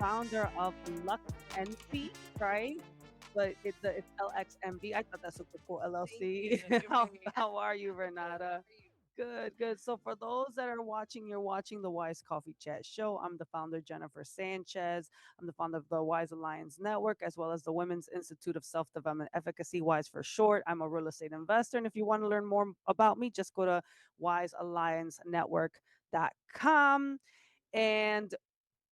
founder of Lux Envy, right? But it's LXMV. I thought that's super cool. Thank LLC. you. You're very How are you, I'm good. How Renata? are you? Good, good. So for those that are watching, you're watching the Wise Coffee Chat Show. I'm the founder, Jennifer Sanchez. I'm the founder of the Wise Alliance Network, as well as the Women's Institute of Self Development Efficacy, Wise for short. I'm a real estate investor. And if you want to learn more about me, just go to wisealliancenetwork.com. And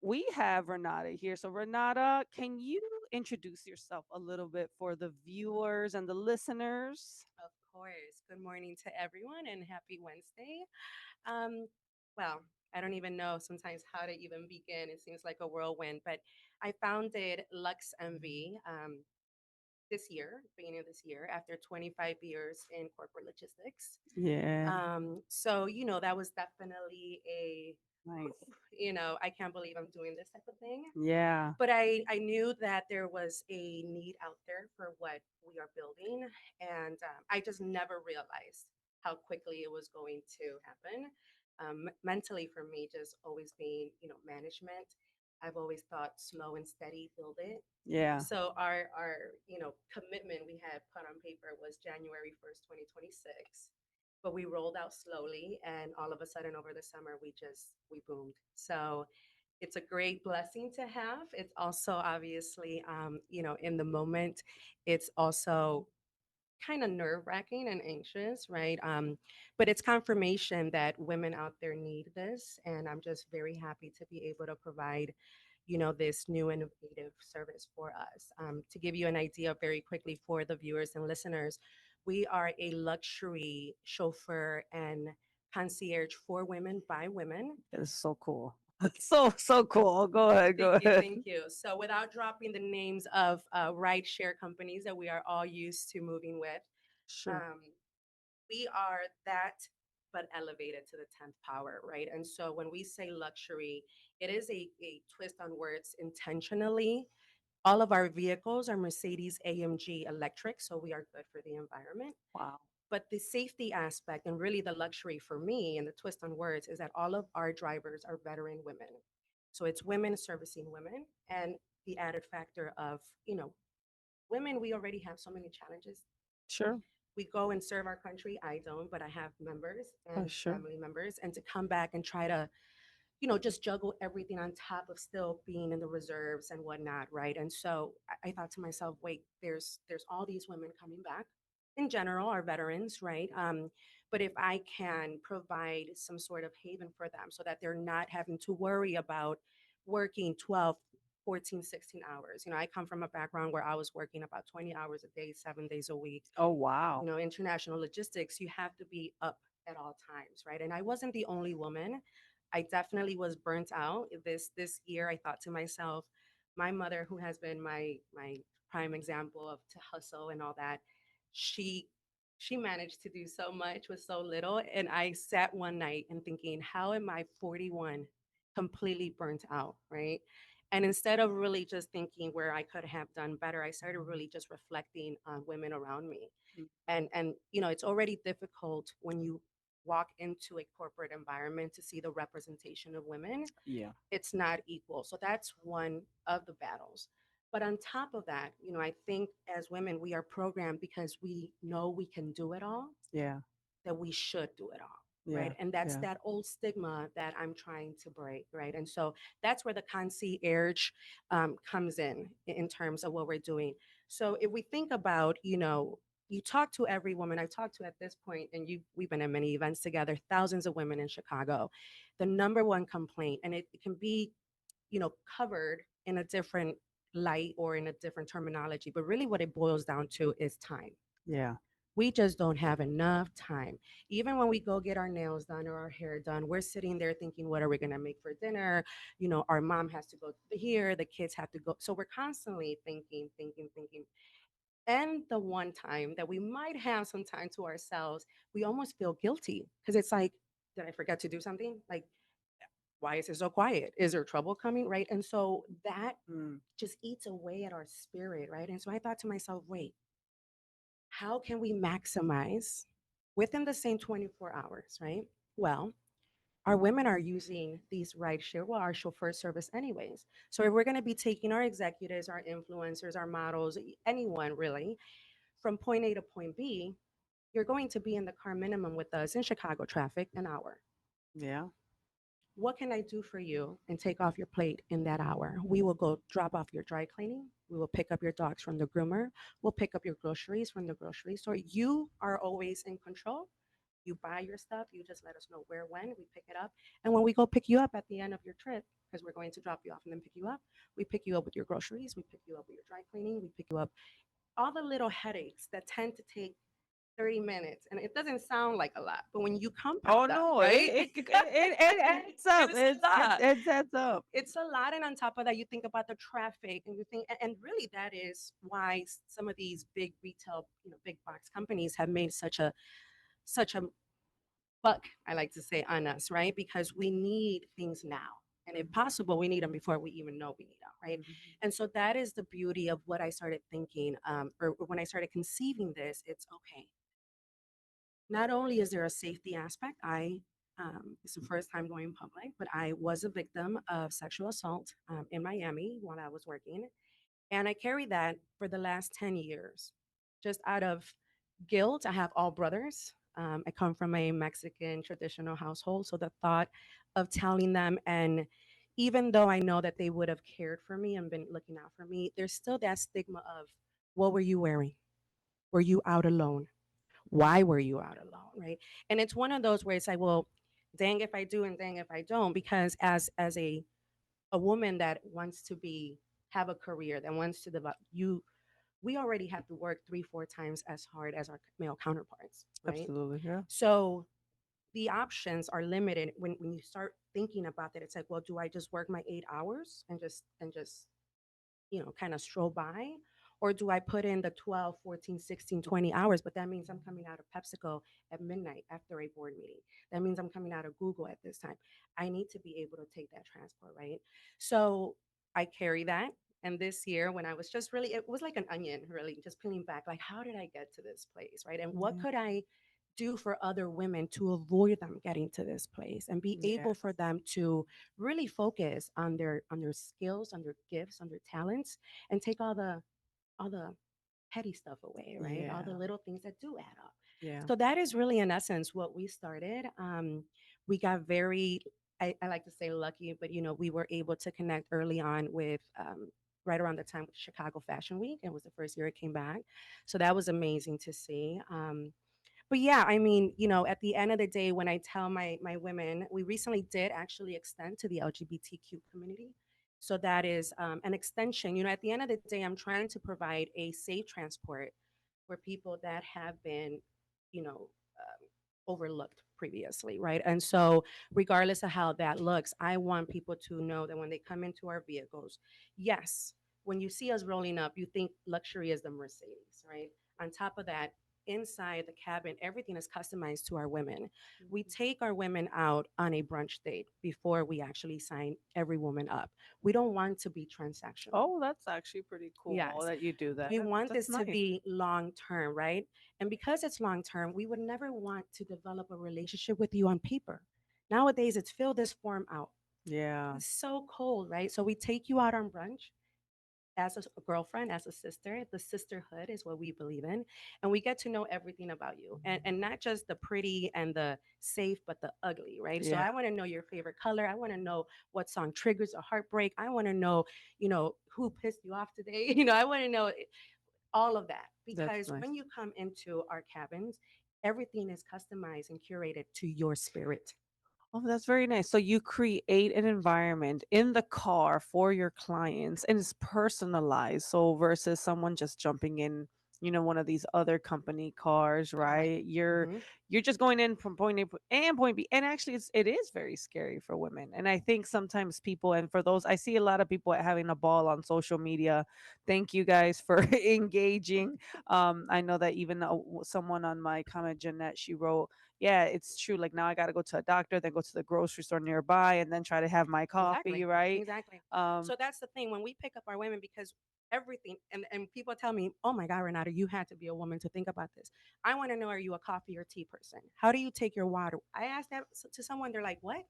we have Renata here. So, Renata, can you introduce yourself a little bit for the viewers and the listeners? Of course. Good morning to everyone and happy Wednesday. Um, well, I don't even know sometimes how to even begin. It seems like a whirlwind, but I founded Lux MV this year, beginning of this year, after 25 years in corporate logistics. Yeah, That was definitely nice. I can't believe I'm doing this type of thing. Yeah, But I knew that there was a need out there for what we are building. And I just never realized how quickly it was going to happen. Mentally, for me, just always being, management, I've always thought slow and steady, build it. yeah. So our commitment we had put on paper was January 1st, 2026. But we rolled out slowly, and all of a sudden over the summer we boomed. So it's a great blessing to have. It's also obviously, in the moment, it's also kind of nerve wracking and anxious, right? But it's confirmation that women out there need this. And I'm just very happy to be able to provide, this new innovative service for us. To give you an idea very quickly for the viewers and listeners, we are a luxury chauffeur and concierge for women by women. It's so cool. So cool. Go ahead, go Thank you, ahead. thank you. So, without dropping the names of ride share companies that we are all used to moving with, Sure. um, we are that, but elevated to the 10th power, right? And so, when we say luxury, it is a twist on words intentionally. All of our vehicles are Mercedes AMG electric, so we are good for the environment. Wow. But the safety aspect and really the luxury for me and the twist on words is that all of our drivers are veteran women. So it's women servicing women and the added factor of, women, we already have so many challenges. Sure. We go and serve our country. I don't, but I have members and Sure. family members. And to come back and try to, just juggle everything on top of still being in the reserves and whatnot, right? And so I thought to myself, wait, there's all these women coming back. In general, are veterans, right? But if I can provide some sort of haven for them so that they're not having to worry about working 12, 14, 16 hours. I come from a background where I was working about 20 hours a day, 7 days a week. Oh, wow. International logistics, you have to be up at all times, right? And I wasn't the only woman. I definitely was burnt out. This year I thought to myself, my mother, who has been my prime example of to hustle and all that, she she managed to do so much with so little. And I sat one night and thinking, how am I 41 completely burnt out, right? And instead of really just thinking where I could have done better, I started really just reflecting on women around me. Mm. And it's already difficult when you walk into a corporate environment to see the representation of women. Yeah. It's not equal. So that's one of the battles. But on top of that, I think as women we are programmed because we know we can do it all, Yeah. that we should do it all, right? Yeah. And that's Yeah. that old stigma that I'm trying to break, right? And so that's where the concierge comes in terms of what we're doing. So if we think about, you talk to every woman I've talked to at this point, and we've been in many events together, thousands of women in Chicago. The number one complaint, and it can be, covered in a different light or in a different terminology, but really what it boils down to is time. Yeah. We just don't have enough time. Even when we go get our nails done or our hair done, we're sitting there thinking, what are we going to make for dinner? Our mom has to go here, the kids have to go. So we're constantly thinking, thinking, thinking. And the one time that we might have some time to ourselves, we almost feel guilty because it's like, did I forget to do something? Like, why is it so quiet? Is there trouble coming? Right. And so that Mm. just eats away at our spirit. Right. And so I thought to myself, wait, how can we maximize within the same 24 hours, right? Well, our women are using these rideshare, well, our chauffeur service anyways. So if we're going to be taking our executives, our influencers, our models, anyone really, from point A to point B, you're going to be in the car minimum with us in Chicago traffic an hour. Yeah. What can I do for you and take off your plate in that hour? We will go drop off your dry cleaning. We will pick up your dogs from the groomer. We'll pick up your groceries from the grocery store. You are always in control. You buy your stuff, you just let us know where, when, we pick it up. And when we go pick you up at the end of your trip, because we're going to drop you off and then pick you up, we pick you up with your groceries, we pick you up with your dry cleaning, we pick you up all the little headaches that tend to take 30 minutes. And it doesn't sound like a lot, but when you Oh compound that, no, right? it adds up. It's a lot. It adds up. It's a lot. And on top of that, you think about the traffic and you think, and really that is why some of these big retail, big box companies have made such a buck, I like to say, on us, right? Because we need things now. And if possible, we need them before we even know we need them, right? Mhm. And so that is the beauty of what I started thinking, or when I started conceiving this, it's okay. Not only is there a safety aspect, it's the first time going public, but I was a victim of sexual assault in Miami while I was working. And I carried that for the last 10 years. Just out of guilt, I have all brothers. I come from a Mexican traditional household. So the thought of telling them, and even though I know that they would have cared for me and been looking out for me, there's still that stigma of what were you wearing? Were you out alone? Why were you out alone? Right. And it's one of those where it's like, well, dang if I do and dang if I don't, because as a woman that wants to be have a career that wants to develop you we already have to work 3 4 times as hard as our male counterparts, right? Absolutely. Yeah. So the options are limited when you start thinking about that. It's like, well, do I just work my 8 hours and just kind of stroll by? Or do I put in the 12, 14, 16, 20 hours? But that means I'm coming out of PepsiCo at midnight after a board meeting. That means I'm coming out of Google at this time. I need to be able to take that transport, right? So I carry that. And this year, when I was just really, it was like an onion, really, just peeling back, like, how did I get to this place, right? And what Yeah. could I do for other women to avoid them getting to this place and be Yeah. able for them to really focus on their skills, on their gifts, on their talents, and take all the petty stuff away, right? All the Yeah. little things that do add up. Yeah. So that is really, in essence, what we started. We got very, I like to say lucky, but we were able to connect early on with. Right around the time with Chicago Fashion Week. It was the first year it came back. So that was amazing to see. But yeah, I mean, at the end of the day, when I tell my women, we recently did actually extend to the LGBTQ community. So that is an extension. At the end of the day, I'm trying to provide a safe transport for people that have been, overlooked previously, right? And so, regardless of how that looks, I want people to know that when they come into our vehicles, yes, when you see us rolling up, you think luxury is the Mercedes, right? On top of that, inside the cabin, everything is customized to our women. We Mhm. take our women out on a brunch date before we actually sign every woman up. We don't want to be transactional. Oh, that's actually pretty cool Yes. that you do that. We want That's this to nice. be long term, right? And because it's long term, we would never want to develop a relationship with you on paper. Nowadays, it's fill this form out. Yeah. It's so cold, right? So we take you out on brunch as a girlfriend, as a sister. The sisterhood is what we believe in. And we get to know everything about you. And not just the pretty and the safe, but the ugly, right? So Yeah. I want to know your favorite color. I want to know what song triggers a heartbreak. I want to know, who pissed you off today. I want to know all of that. That's Because nice. when you come into our cabins, everything is customized and curated to your spirit. Oh, that's very nice. So you create an environment in the car for your clients and it's personalized. So versus someone just jumping in, one of these other company cars, Correct. right? You're Hmm. you're just going in from point A and point B. And actually it is very scary for women. And I think sometimes people and for those I see a lot of people having a ball on social media. Thank you guys for engaging. I know that even someone on my comment, Jeanette, she wrote, yeah, it's true. Like now I got to go to a doctor, then go to the grocery store nearby, and then try to have my coffee, Exactly. right? Exactly. Um, So that's the thing when we pick up our women, because everything. And people tell me, oh my God, Renata, you had to be a woman to think about this. I want to know, are you a coffee or tea person? How do you take your water? I asked that to someone, they're like, what?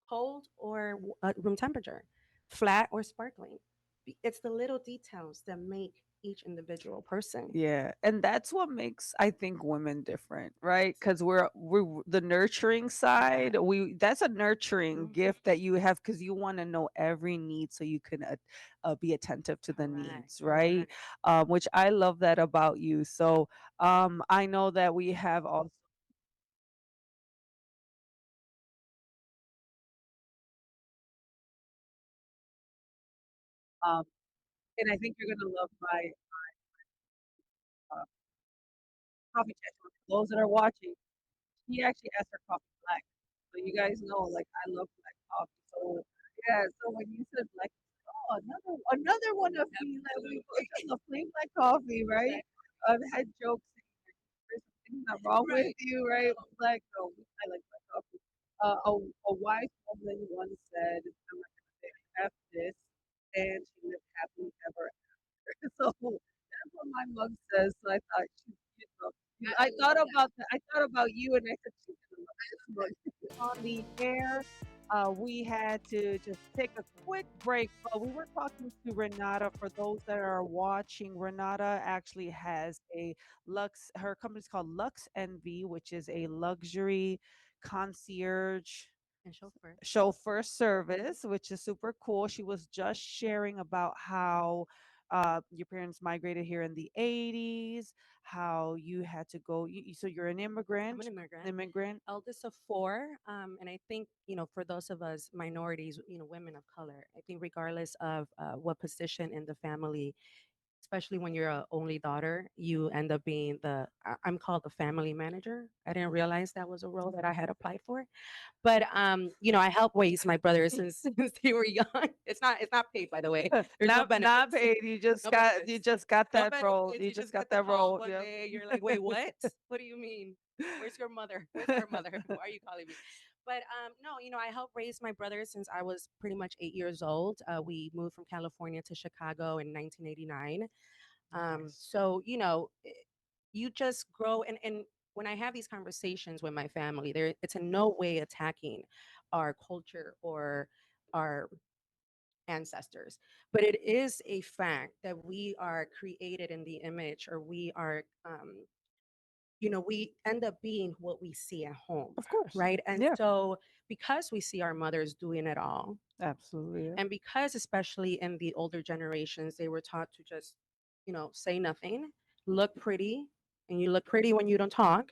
Cold or room temperature? Flat or sparkling? It's the little details that make each individual person. Yeah, and that's what makes, I think, women different, right? Because we're the nurturing side. We That's a nurturing Mhm. gift that you have because you want to know every need so you can be attentive to the Correct, needs, right? correct. Which I love that about you. So I know that we have also, um, and I think you're gonna love my uh, coffee chat. Those that are watching, she actually asked her coffee black. So you guys know, like, I love black coffee. So yeah, so when you said black, oh, another one of me that we put in the plain black coffee, right? I've had jokes saying there's something not wrong with you, right? Black, no, I like black coffee. A wise woman once said, "I'm not gonna say F this," and she lived happily ever after. So that's what my mom says. So I thought you know, I thought about you, and I said she's gonna love this mug. On the air. We had to just take a quick break, but we were talking to Renata. For those that are watching, Renata actually has a her company's called Lux NV, which is a luxury concierge And chauffeur. chauffeur service, which is super cool. She was just sharing about how your parents migrated here in the 80s, how you had to go. So you're an I'm an immigrant, immigrant, immigrant. eldest of four. And I think, for those of us minorities, women of color, I think regardless of what position in the family, especially when you're a only daughter, you end up being I'm called the family manager. I didn't realize that was a role that I had applied for. But I helped raise my brothers since they were young. It's not paid, by the way. There's no Not benefits. paid. No benefits. You just got No that role. benefits. You You just just got get the that call role. one Yeah. day. You're like, wait, what? What do you mean? Where's your mother? Where's our mother? Why are you calling me? But no, I helped raise my brothers since I was pretty much 8 years old. We moved from California to Chicago in 1989. Nice. So you just grow, and when I have these conversations with my family, it's in no way attacking our culture or our ancestors, but it is a fact that we are created in the image, or we end up being what we see at home, Of course. right? And Yeah. so because we see our mothers doing it all, Absolutely. Yeah. and because especially in the older generations, they were taught to just say nothing, look pretty, and you look pretty when you don't talk,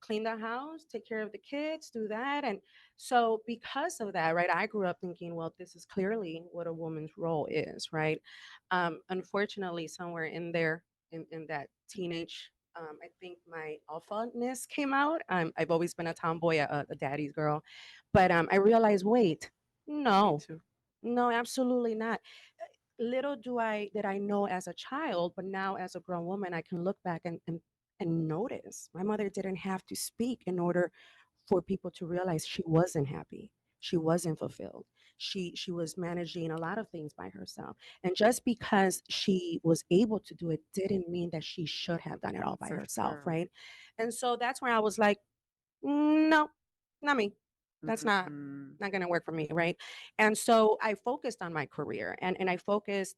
clean the house, take care of the kids, do that. And so because of that, right, I grew up thinking, well, this is clearly what a woman's role is, right? Unfortunately, somewhere in there, in that teenage, I think my alpha-ness came out. I've always been a tomboy, a daddy's girl, but I realized, wait, Me no, too. no, absolutely not. Little did I know as a child, but now as a grown woman, I can look back and notice my mother didn't have to speak in order for people to realize she wasn't happy. She wasn't fulfilled. She was managing a lot of things by herself. And just because she was able to do it didn't mean that she should have done it all by For herself, sure. right? And so that's where I was like, no, not me. That's Mm. not going to work for me, right? And so I focused on my career, and I focused,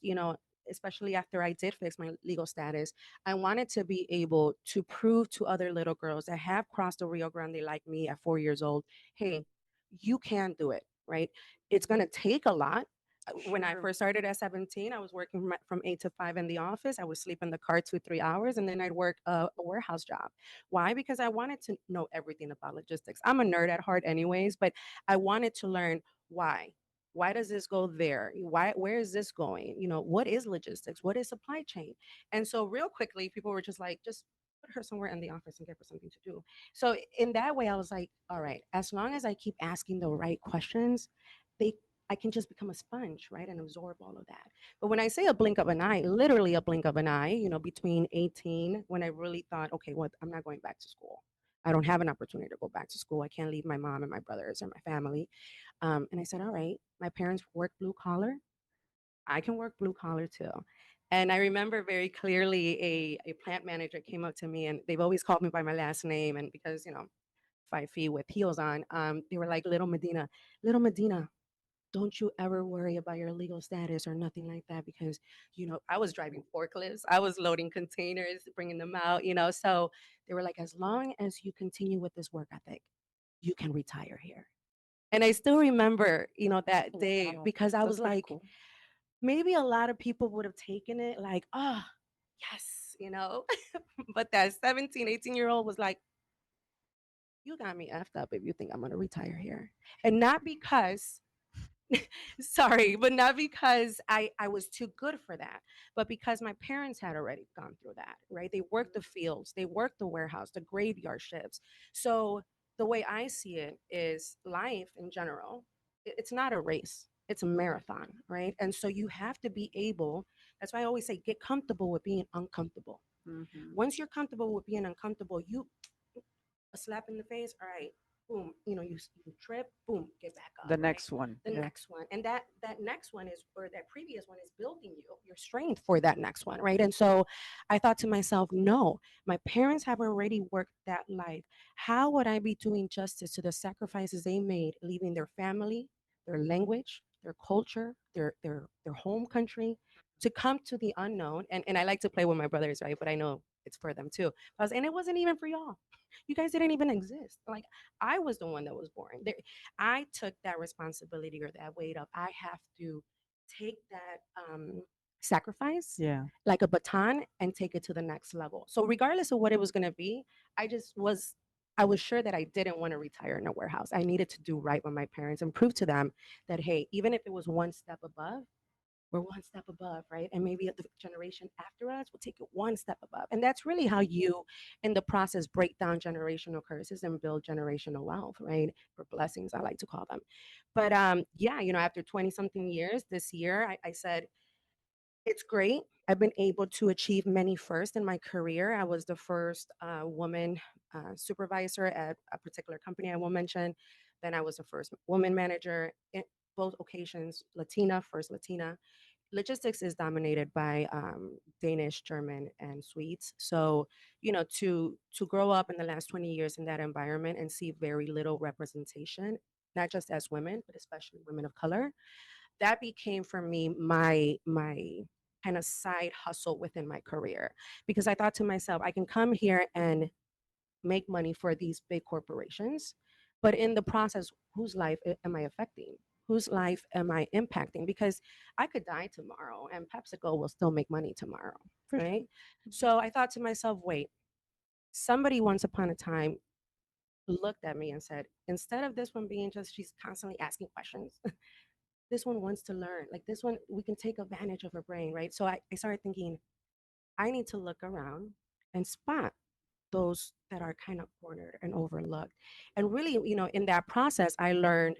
especially after I did fix my legal status, I wanted to be able to prove to other little girls that have crossed the Rio Grande like me at 4 years old, hey, you can do it, right? It's going to take a lot. When I Sure. first started at 17, I was working from 8 to 5 in the office. I would sleep in the car 2, 3 hours, and then I'd work a warehouse job. Why? Because I wanted to know everything about logistics. I'm a nerd at heart, anyways, but I wanted to learn why. Why does this go there? Where is this going? What is logistics? What is supply chain? And so, real quickly, people were just like, just put her somewhere in the office and give her something to do. So, in that way, I was like, all right, as long as I keep asking the right questions, they I can just become a sponge, right, and absorb all of that. But when I say a blink of an eye, literally a blink of an eye, between 18, when I really thought, okay, what, I'm not going back to school. I don't have an opportunity to go back to school. I can't leave my mom and my brothers or my family. And I said, all right, my parents work blue collar. I can work blue collar too. And I remember very clearly a plant manager came up to me, and they've always called me by my last name. And because, 5 feet with heels on, they were like, Little Medina, don't you ever worry about your legal status or nothing like that, because I was driving forklifts, I was loading containers, bringing them out, so they were like, as long as you continue with this work ethic, you can retire here. And I still remember, that day, Wow, because I that's was pretty like, cool. maybe a lot of people would have taken it like, oh, yes, but that 17, 18-year-old was like, you got me effed up if you think I'm going to retire here. And not because, sorry, but not because I was too good for that, but because my parents had already gone through that, right? They worked the fields, they worked the warehouse, the graveyard shifts. So the way I see it is life in general, it's not a race, it's a marathon, right? And so you have to be able, that's why I always say, get comfortable with being uncomfortable. Hmm. Once you're comfortable with being uncomfortable, you a slap in the face, all right, boom, you trip, boom, get back up, The right? next one, The yeah. next one, and that next one is, or that previous one is building your strength for that next one, right? And so I thought to myself, no, my parents have already worked that life. How would I be doing justice to the sacrifices they made, leaving their family, their language, their culture, their home country, to come to the unknown? And I like to play with my brothers, right? But I know it's for them too. And it wasn't even for y'all. You guys didn't even exist. Like, I was the one that was born. I took that responsibility or that weight up. I have to take that sacrifice Yeah. like a baton and take it to the next level. So regardless of what it was going to be, I was sure that I didn't want to retire in a warehouse. I needed to do right by my parents and prove to them that, hey, even if it was one step above, we're one step above, right? And maybe the generation after us will take it one step above. And that's really how you, in the process, break down generational curses and build generational wealth, right? Or blessings, I like to call them. But yeah, after 20 something years, this year, I said, it's great. I've been able to achieve many firsts in my career. I was the first woman supervisor at a particular company I will mention. Then I was the first woman manager in both occasions, Latina, first Latina. Logistics is dominated by Danish, German, and Swedes. So, to grow up in the last 20 years in that environment and see very little representation, not just as women, but especially women of color, that became for me my kind of side hustle within my career, because I thought to myself, I can come here and make money for these big corporations, but in the process, whose life am I affecting? Whose life am I impacting? Because I could die tomorrow and PepsiCo will still make money tomorrow, For sure. right? So I thought to myself, wait, somebody once upon a time looked at me and said, instead of this one being just, she's constantly asking questions, this one wants to learn. Like, this one, we can take advantage of her brain, right? So I started thinking, I need to look around and spot those that are kind of cornered and overlooked. And really, in that process, I learned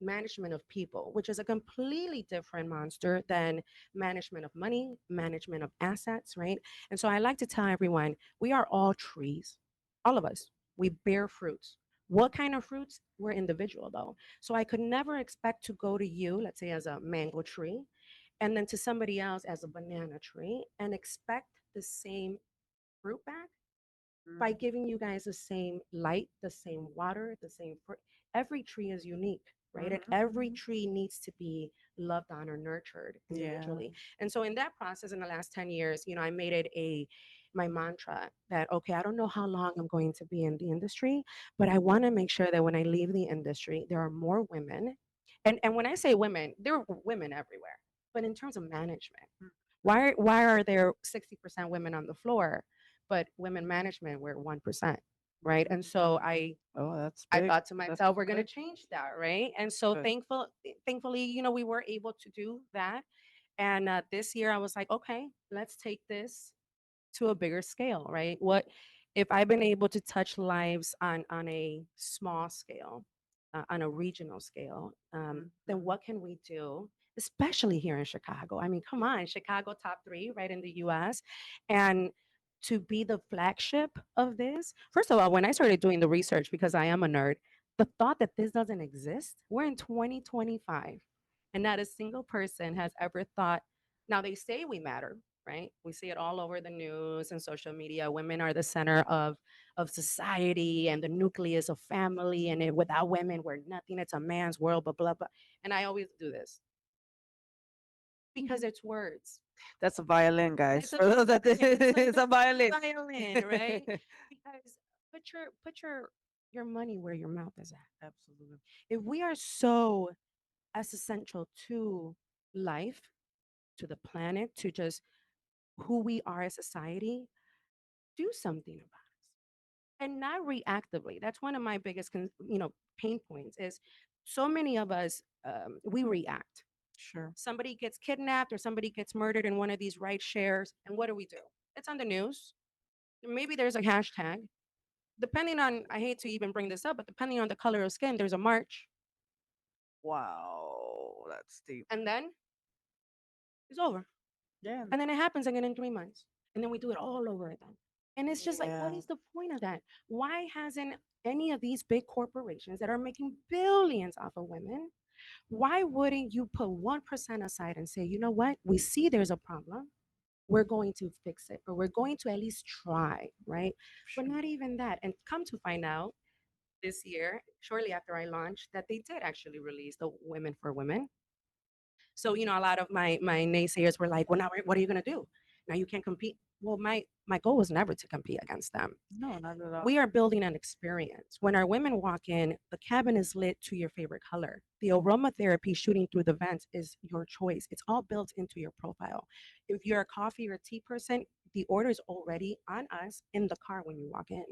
management of people, which is a completely different monster than management of money, management of assets, right? And so I like to tell everyone, we are all trees, all of us. We bear fruits. What kind of fruits? We're individual though. So I could never expect to go to you, let's say as a mango tree, and then to somebody else as a banana tree and expect the same fruit back by Mhm. giving you guys the same light, the same water, the same fruit. Every tree is unique, right? And Mhm. every Mhm. tree needs to be loved on or nurtured Yeah. individually. And so in that process, in the last 10 years, I made it my mantra that, okay, I don't know how long I'm going to be in the industry, but I want to make sure that when I leave the industry, there are more women. And when I say women, there are women everywhere. But in terms of management, Mhm. why are there 60% women on the floor, but women management we're 1%, right? And so Oh, that's I big. thought to That's myself, we're going to big. change that, right? And so Good. thankfully, we were able to do that. And this year I was like, okay, let's take this to a bigger scale, right? What if I've been able to touch lives on a small scale, on a regional scale? Then Mhm. what can we do, especially here in Chicago? I mean, come on, Chicago top three, right, in the U.S. And to be the flagship of this. First of all, when I started doing the research, because I am a nerd, the thought that this doesn't exist. We're in 2025, and not a single person has ever thought. Now they say we matter, right? We see it all over the news and social media. Women are the center of society and the nucleus of family, and without women, we're nothing. It's a man's world, blah blah blah. And I always do this because it's words. That's a violin, guys. It's a For those that violin. So it's a violin. violin, right? Because put your money where your mouth is at. Absolutely. If we are so as essential to life, to the planet, to just who we are as society, do something about it and not reactively. That's one of my biggest pain points is so many of us we react. Sure. Somebody gets kidnapped or somebody gets murdered in one of these right shares, and what do? It's on the news. Maybe there's a hashtag. Depending on, I hate to even bring this up, but depending on the color of skin, there's a march, Wow. That's deep. and then it's over. Yeah. And then it happens again in 3 months. And then we do it all over again. And it's just like, what Yeah. is the point of that? Why hasn't any of these big corporations that are making billions off of women, why wouldn't you put 1% aside and say, you know what? We see there's a problem. We're going to fix it, or we're going to at least try, right? But Sure. not even that. And come to find out this year, shortly after I launched, that they did actually release the Women for Women. So, a lot of my naysayers were like, well, now what are you going to do? Now you can't compete. Well, my goal was never to compete against them. No, not at all. We are building an experience. When our women walk in, the cabin is lit to your favorite color. The aromatherapy shooting through the vents is your choice. It's all built into your profile. If you're a coffee or a tea person, the order is already on us in the car when you walk in.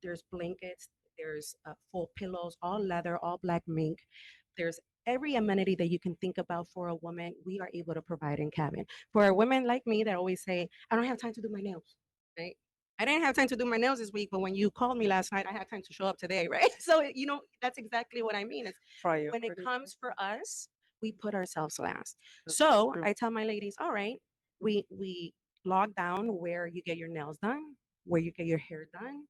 There's blankets, there's full pillows, all leather, all black mink. There's every amenity that you can think about for a woman, we are able to provide in cabin. For a women like me that always say, I don't have time to do my nails, right? I didn't have time to do my nails this week, but when you called me last night, I had time to show up today, right? So, that's exactly what I mean. Is when it Priority. comes for us, we put ourselves last. That's So true. I tell my ladies, all right, we log down where you get your nails done, where you get your hair done,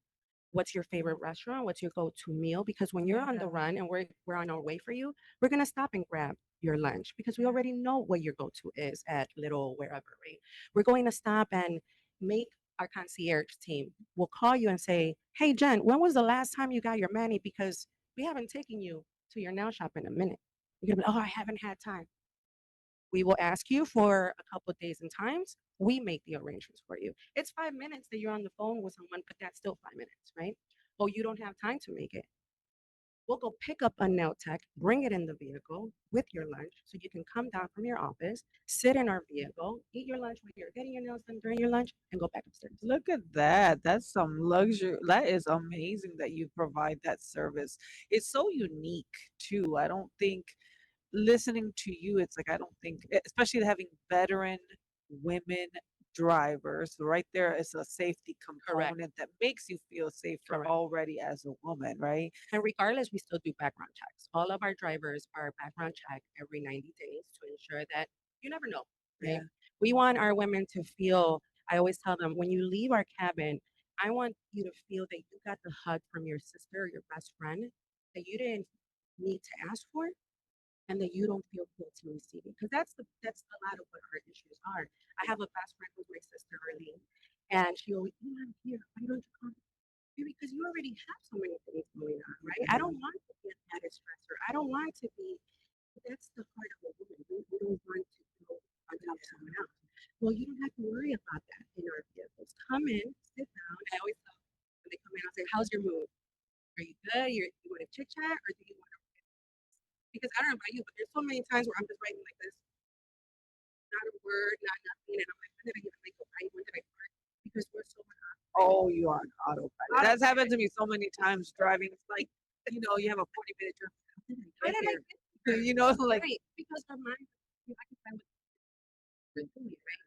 what's your favorite restaurant, what's your go-to meal, because when you're on the run and we're on our way for you, we're going to stop and grab your lunch because we already know what your go-to is at little wherever, right? We're going to stop and make our concierge team will call you and say, hey Jen, when was the last time you got your mani, because we haven't taken you to your nail shop in a minute. You're gonna be, oh, I haven't had time. We will ask you for a couple of days and times. We make the arrangements for you. It's 5 minutes that you're on the phone with someone, but that's still 5 minutes, right? Oh, you don't have time to make it. We'll go pick up a nail tech, bring it in the vehicle with your lunch so you can come down from your office, sit in our vehicle, eat your lunch while you're getting your nails done during your lunch, and go back upstairs. Look at that. That's some luxury. That is amazing that you provide that service. It's so unique too. I don't think listening to you, it's like I don't think, especially having veteran women drivers, right there is a safety Correct. component that makes you feel safer Correct. already as a woman, right? And regardless, we still do background checks. All of our drivers are background checked every 90 days to ensure that you never know, right? Yeah. We want our women to feel, I always tell them, when you leave our cabin, I want you to feel that you got the hug from your sister or your best friend that you didn't need to ask for and that you don't feel guilty receiving. Because that's a lot of what our issues are. I have a best friend who's my sister, Arlene, and she always, oh, I'm here. Why don't you come? Because you already have so many things going on, right? I don't want to be an added stressor. I don't want to be, that's the heart of a woman. We don't want to go on top of someone else. Well, you don't have to worry about that in our vehicles. Come in, sit down. I always tell them when they come in, I'll say, how's your mood? Are you good? You want to chit chat or do you want to? Because I don't know about you, but there's so many times where I'm just writing like this, not a word, not nothing. And I'm like, when did I even make a write? When did I start? Because we're so on Oh, you are on autopilot. That's happened autopilot. to me so many times driving. It's like, you have a 40-minute drive. How How did I did get I here? get here? Like, Right, because our mind is occupied with we're doing, right?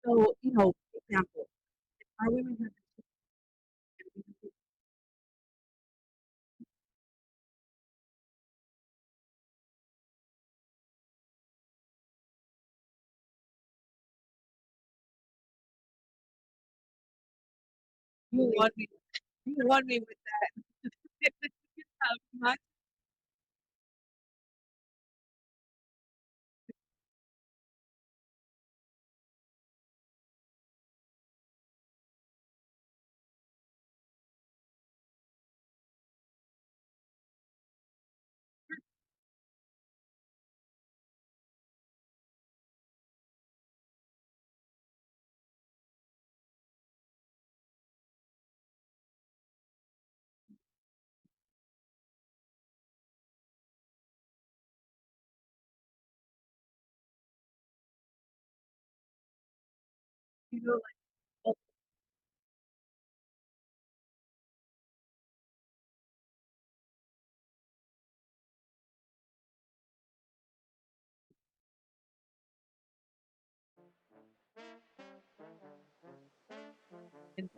So, example, our women have You won me. You won me with that. My you know, like, and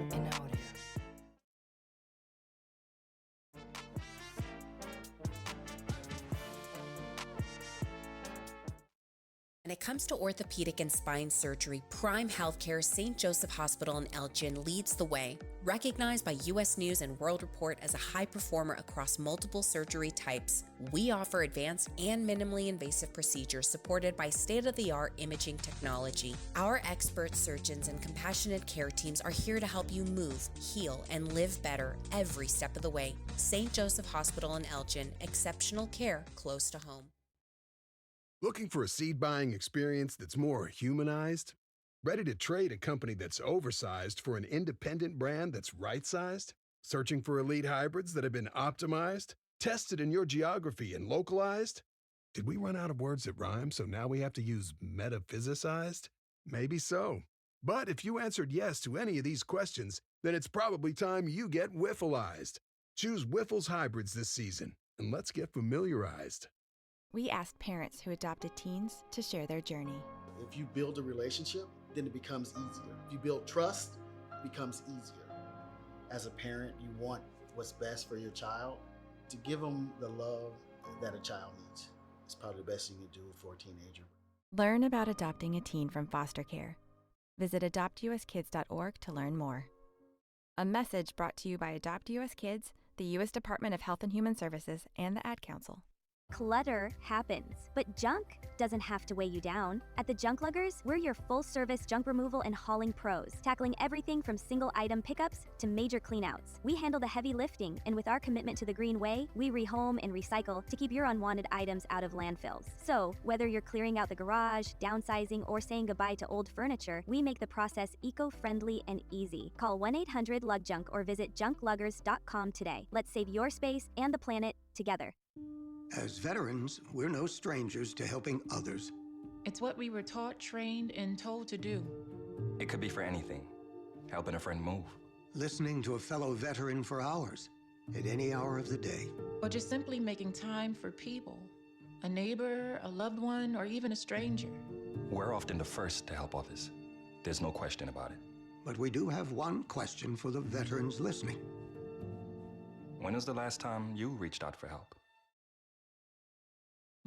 In audio. When it comes to orthopedic and spine surgery, Prime Healthcare's St. Joseph Hospital in Elgin leads the way. Recognized by US News and World Report as a high performer across multiple surgery types, we offer advanced and minimally invasive procedures supported by state-of-the-art imaging technology. Our expert surgeons and compassionate care teams are here to help you move, heal, and live better every step of the way. St. Joseph Hospital in Elgin, exceptional care close to home. Looking for a seed buying experience that's more humanized? Ready to trade a company that's oversized for an independent brand that's right sized? Searching for elite hybrids that have been optimized, tested in your geography, and localized? Did we run out of words that rhyme, so now we have to use metaphysicized? Maybe so. But if you answered yes to any of these questions, then it's probably time you get Wiffleized. Choose Wiffles hybrids this season, and let's get familiarized. We asked parents who adopted teens to share their journey. If you build a relationship, then it becomes easier. If you build trust, it becomes easier. As a parent, you want what's best for your child. To give them the love that a child needs is probably the best you can do for a teenager. Learn about adopting a teen from foster care. Visit adoptuskids.org to learn more. A message brought to you by Adopt US Kids, the U.S. Department of Health and Human Services, and the Ad Council. Clutter happens, but junk doesn't have to weigh you down. At the Junk Luggers, we're your full-service junk removal and hauling pros, tackling everything from single-item pickups to major cleanouts. We handle the heavy lifting, and with our commitment to the green way, we rehome and recycle to keep your unwanted items out of landfills. So, whether you're clearing out the garage, downsizing, or saying goodbye to old furniture, we make the process eco-friendly and easy. Call 1-800-LUG-JUNK or visit junkluggers.com today. Let's save your space and the planet together. As veterans, we're no strangers to helping others. It's what we were taught, trained, and told to do. It could be for anything. Helping a friend move. Listening to a fellow veteran for hours, at any hour of the day. Or just simply making time for people. A neighbor, a loved one, or even a stranger. We're often the first to help others. There's no question about it. But we do have one question for the veterans listening. When was the last time you reached out for help?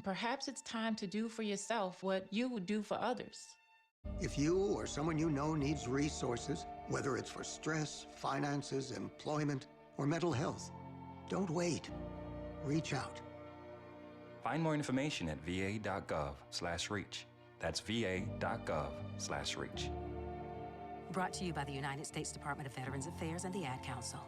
Perhaps it's time to do for yourself what you would do for others. If you or someone you know needs resources, whether it's for stress, finances, employment, or mental health, don't wait. Reach out. Find more information at va.gov/reach. That's va.gov/reach. Brought to you by the United States Department of Veterans Affairs and the Ad Council.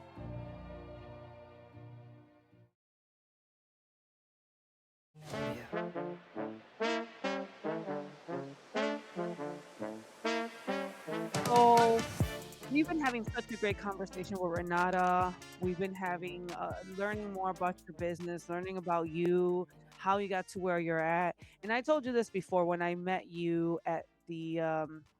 So we've been having such a great conversation with Renata. We've been having learning more about your business, learning about you, how you got to where you're at. And I told you this before when I met you at the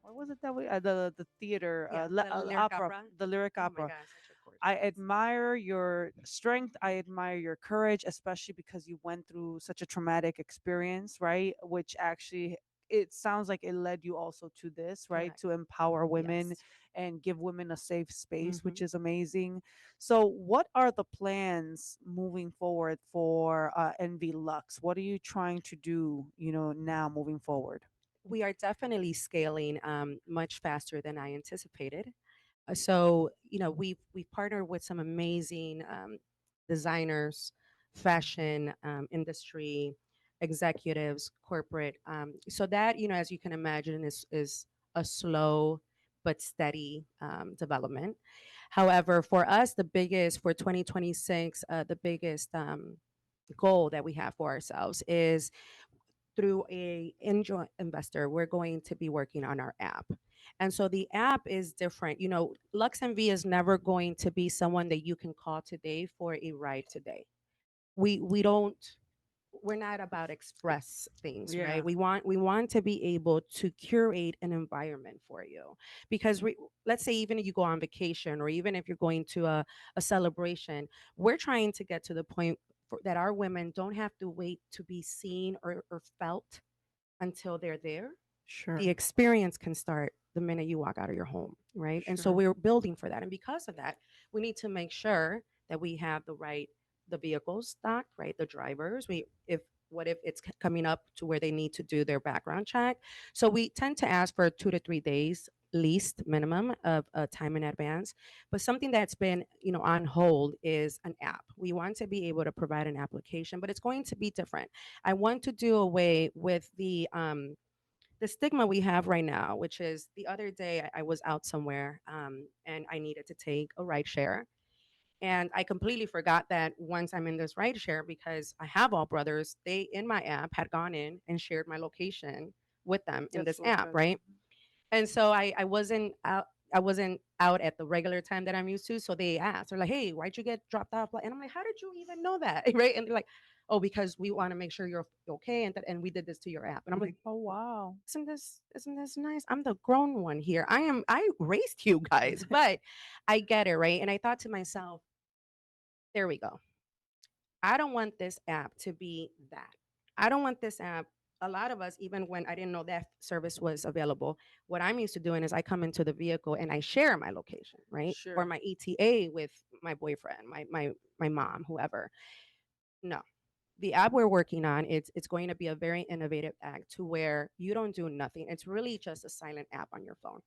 what was it that we the theater Yeah, the Lyric opera, Opera. the lyric Oh my opera. gosh, such a gorgeous I piece. admire your strength. I admire your courage, especially because you went through such a traumatic experience, right? Which actually, it sounds like it led you also to this, right? Correct. To empower women Yes. and give women a safe space, Mm-hmm. which is amazing. So, what are the plans moving forward for Envy Lux? What are you trying to do, now moving forward? We are definitely scaling much faster than I anticipated. So we've partnered with some amazing designers, fashion industry executives, corporate. So that as you can imagine, is a slow but steady development. However, for us, the biggest for 2026, the biggest goal that we have for ourselves is through a angel investor, we're going to be working on our app. And so the app is different. LuxMV is never going to be someone that you can call today for a ride today. We don't we're not about express things, right? Yeah. We want to be able to curate an environment for you, because let's say even if you go on vacation, or even if you're going to a celebration, we're trying to get to the point that our women don't have to wait to be seen or felt until they're there. Sure. The experience can start the minute you walk out of your home, right? And so Sure. we're building for that. And because of that, we need to make sure that we have the vehicles stocked, right? The drivers. If what if it's coming up to where they need to do their background check? So we tend to ask for 2 to 3 days least minimum of time in advance. But something that's been on hold is an app. We want to be able to provide an application, but it's going to be different. I want to do away with the stigma we have right now, which is the other day I was out somewhere and I needed to take a ride share. And I completely forgot that once I'm in this ride share, because I have all brothers, they in my app had gone in and shared my location with them in That's this so app, good. right? And so I wasn't out. I wasn't out at the regular time that I'm used to. So they asked, they're like, "Hey, why'd you get dropped off?" And I'm like, "How did you even know that?" Right? And they're like, "Oh, because we want to make sure you're okay, and we did this to your app." And I'm like, Oh, wow. isn't this nice? I'm the grown one here. I raised you guys, but I get it, right? And I thought to myself, there we go. I don't want this app to be that. I don't want this app. A lot of us, even when I didn't know that service was available, what I'm used to doing is I come into the vehicle and I share my location, right? Or Sure. my ETA with my boyfriend, my mom, whoever. No. The app we're working on, it's going to be a very innovative app to where you don't do nothing. It's really just a silent app on your phone.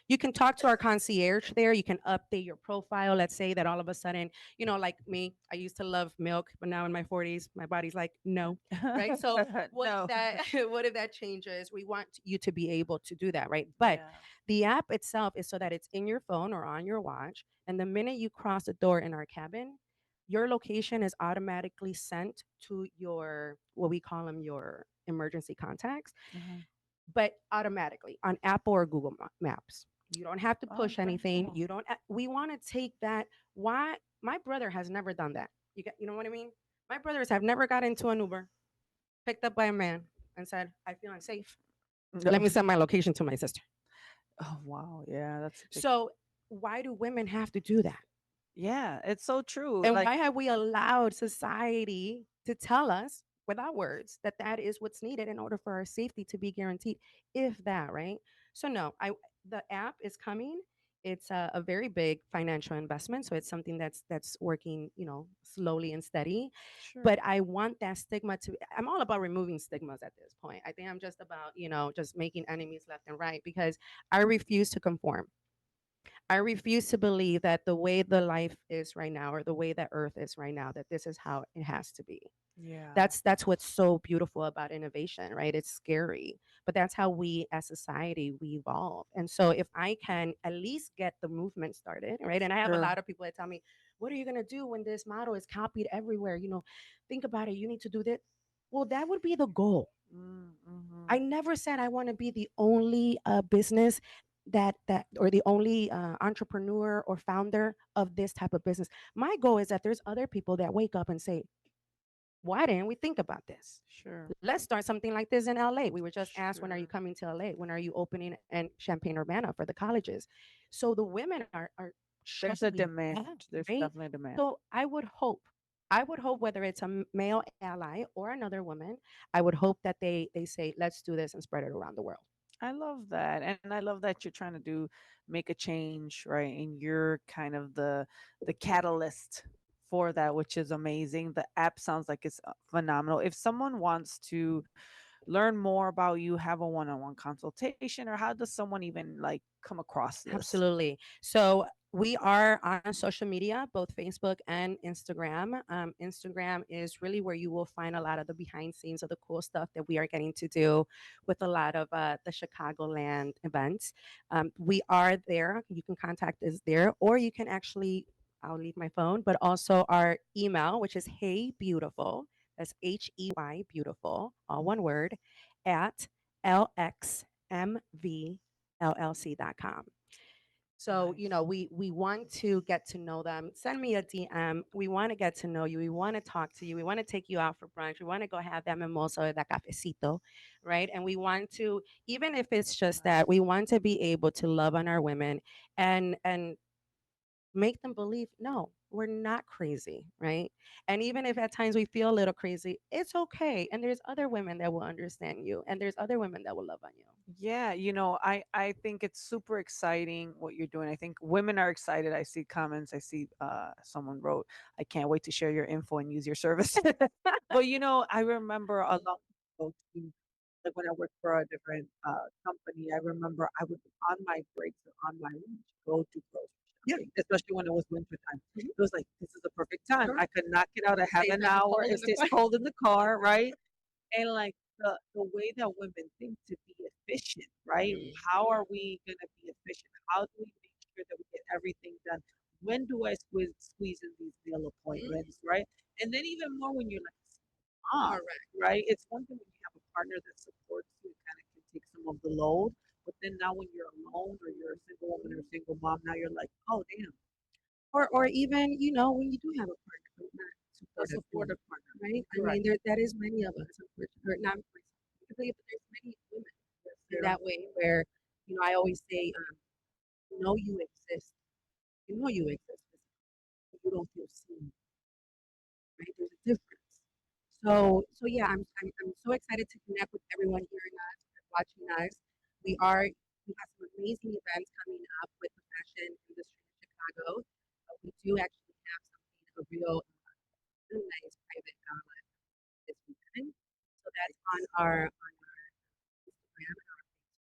You can talk to our concierge there. You can update your profile. Let's say that all of a sudden, like me, I used to love milk, but now in my 40s, my body's like, no, right? So what if No. that what if that changes? We want you to be able to do that, right? But Yeah. the app itself is so that it's in your phone or on your watch. And the minute you cross the door in our cabin, your location is automatically sent to your, what we call them, your emergency contacts, Uh-huh. but automatically on Apple or Google Maps. You don't have to Oh, push okay. anything. Cool. You don't. We want to take that. Why? My brother has never done that. You know what I mean? My brothers have never got into an Uber, picked up by a man, and said, "I feel unsafe. Let me send my location to my sister." Oh, wow. Yeah, that's a big. So why do women have to do that? Yeah, it's so true. And Like, why have we allowed society to tell us without words that that is what's needed in order for our safety to be guaranteed, if that, right? So no, the app is coming. It's a very big financial investment, so it's something that's working, slowly and steady. sure. But I want that stigma to. I'm all about removing stigmas at this point. I think I'm just about, just making enemies left and right, because I refuse to conform. I refuse to believe that the way the life is right now, or the way that Earth is right now, that this is how it has to be. Yeah. That's what's so beautiful about innovation, right? It's scary, but that's how we as society we evolve. And so if I can at least get the movement started, right? And I have a Sure. lot of people that tell me, "What are you gonna do when this model is copied everywhere? Think about it. You need to do that." Well, that would be the goal. Mm-hmm. I never said I want to be the only business that or the only entrepreneur or founder of this type of business. My goal is that there's other people that wake up and say, "Why didn't we think about this? Sure. Let's start something like this in LA." We were just asked, "When are you Sure. coming to LA? When are you opening in Champaign Urbana for the colleges?" So the women are There's a trust me, yeah, demand. There's right? definitely a demand. So I would hope whether it's a male ally or another woman, I would hope that they say, "Let's do this and spread it around the world." I love that. And I love that you're trying to make a change, right? And you're kind of the catalyst for that, which is amazing. The app sounds like it's phenomenal. If someone wants to learn more about you, have a one-on-one consultation, or how does someone even like come across this? Absolutely. So we are on social media, both Facebook and Instagram. Instagram is really where you will find a lot of the behind scenes of the cool stuff that we are getting to do with a lot of the Chicagoland events. We are there. You can contact us there, or you can actually, I'll leave my phone, but also our email, which is Hey Beautiful. That's HEY Beautiful, all one word, at LXMVLLC.com. So, we want to get to know them. Send me a DM. We want to get to know you. We want to talk to you. We want to take you out for brunch. We want to go have that mimosa or that cafecito, right? And we want to, even if it's just that, we want to be able to love on our women and make them believe, no, we're not crazy, right? And even if at times we feel a little crazy, it's okay. And there's other women that will understand you, and there's other women that will love on you. Yeah, I think it's super exciting what you're doing. I think women are excited. I see comments. I see someone wrote, "I can't wait to share your info and use your service." But I remember a long ago too, like when I worked for a different company. I remember I would on my breaks or on my lunch go to grocery shopping, especially when it was winter time. It was like this is the perfect time. Sure. I could knock it out. I have Stays an nice and hour. cold It in the stays car. cold in the car, right? And like the way that women think to be efficient, right? How are we gonna be efficient? How do we make sure that we get everything done? When do I squeeze in these meal appointments, right? And then even more when you're like a mom, Correct. right? It's one thing when you have a partner that supports you, kind of can take some of the load. But then now when you're alone or you're a single woman or a single mom, now you're like, oh damn, Or even, when you do have a partner, but not a supportive, supportive partner. right? I Correct. mean, that is many of us, unfortunately, or not unfortunately, but there's many women in Yeah. that way where, I always say, you exist. You exist, but you don't feel seen, right? There's a difference. So yeah, I'm so excited to connect with everyone hearing us, watching us. We have some amazing events coming up with the fashion industry in Chicago. We do actually have something, a really nice private gala this weekend. So that's on our Instagram and our Facebook.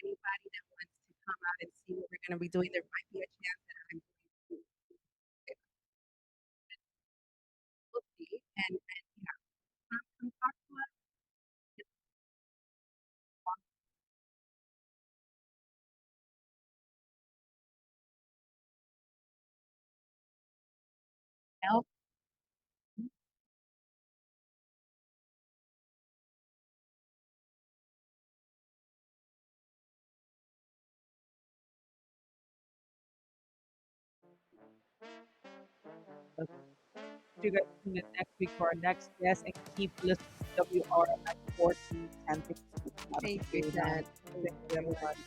Anybody that wants to come out and see what we're going to be doing, there might be a chance that I'm going to we'll see. And yeah, come talk to us. Help. You guys tune in next week for our next guest and keep listening to WRMX 1410. Thank you, Jen. Thank you, everybody.